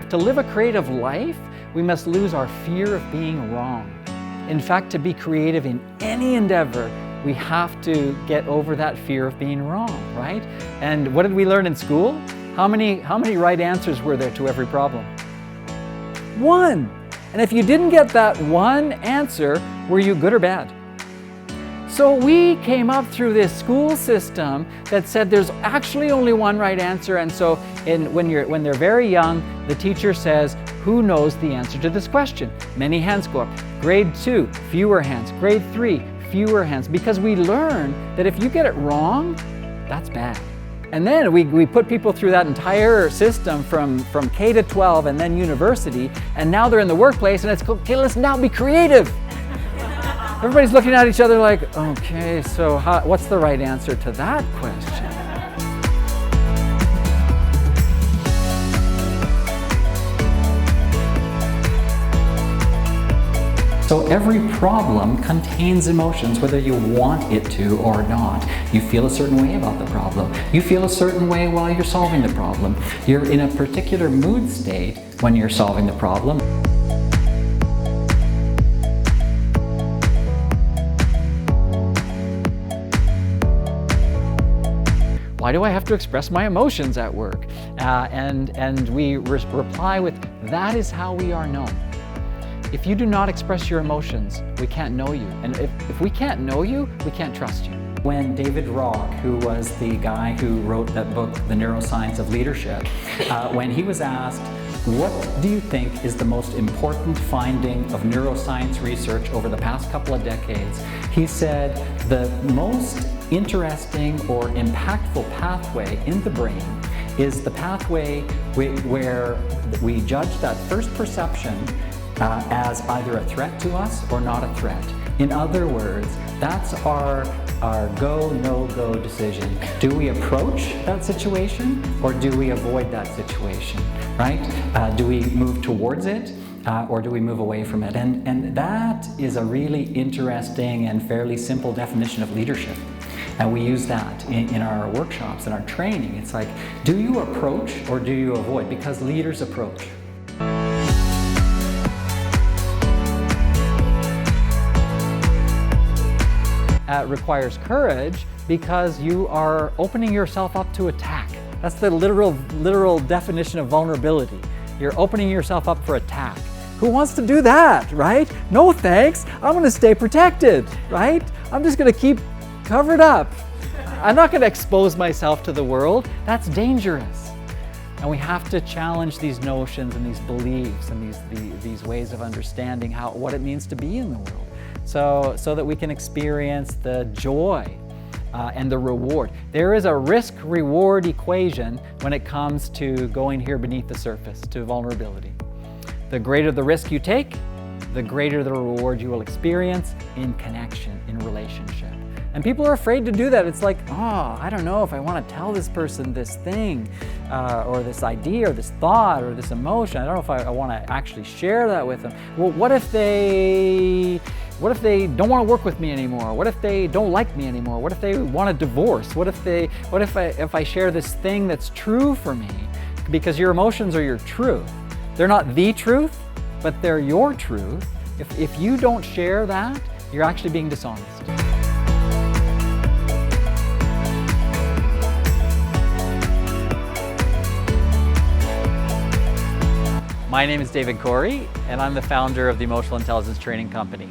To live a creative life, we must lose our fear of being wrong. In fact, to be creative in any endeavor, we have to get over that fear of being wrong, right? And what did we learn in school? How many right answers were there to every problem? One. And if you didn't get that one answer, were you good or bad? So we came up through this school system that said there's actually only one right answer, and so when they're very young, the teacher says, who knows the answer to this question? Many hands go up. Grade 2, fewer hands. Grade 3, fewer hands. Because we learn that if you get it wrong, that's bad. And then we put people through that entire system from K to 12 and then university, and now they're in the workplace and it's, okay, let's now be creative. Everybody's looking at each other like, okay, so what's the right answer to that question? So every problem contains emotions, whether you want it to or not. You feel a certain way about the problem. You feel a certain way while you're solving the problem. You're in a particular mood state when you're solving the problem. Why do I have to express my emotions at work? And we reply with, that is how we are known. If you do not express your emotions, we can't know you. And if we can't know you, we can't trust you. When David Rock, who was the guy who wrote that book, The Neuroscience of Leadership, when he was asked, what do you think is the most important finding of neuroscience research over the past couple of decades? He said, the most interesting or impactful pathway in the brain is the pathway where we judge that first perception as either a threat to us or not a threat. In other words, that's our go, no-go decision. Do we approach that situation or do we avoid that situation, right? Do we move towards it or do we move away from it? And that is a really interesting and fairly simple definition of leadership. And we use that in our workshops and our training. It's like, do you approach or do you avoid? Because leaders approach. It requires courage because you are opening yourself up to attack. That's the literal definition of vulnerability. You're opening yourself up for attack. Who wants to do that, right? No thanks, I'm gonna stay protected, right? I'm just gonna keep covered up. I'm not gonna expose myself to the world. That's dangerous. And we have to challenge these notions and these beliefs and these ways of understanding what it means to be in the world. So that we can experience the joy and the reward. There is a risk-reward equation when it comes to going here beneath the surface, to vulnerability. The greater the risk you take, the greater the reward you will experience in connection, in relationship. And people are afraid to do that. It's like, oh, I don't know if I want to tell this person this thing, or this idea, or this thought, or this emotion. I don't know if I want to actually share that with them. Well, what if they don't want to work with me anymore? What if they don't like me anymore? What if they want a divorce? What if I share this thing that's true for me? Because your emotions are your truth. They're not the truth, but they're your truth. If you don't share that, you're actually being dishonest. My name is David Corey, and I'm the founder of the Emotional Intelligence Training Company.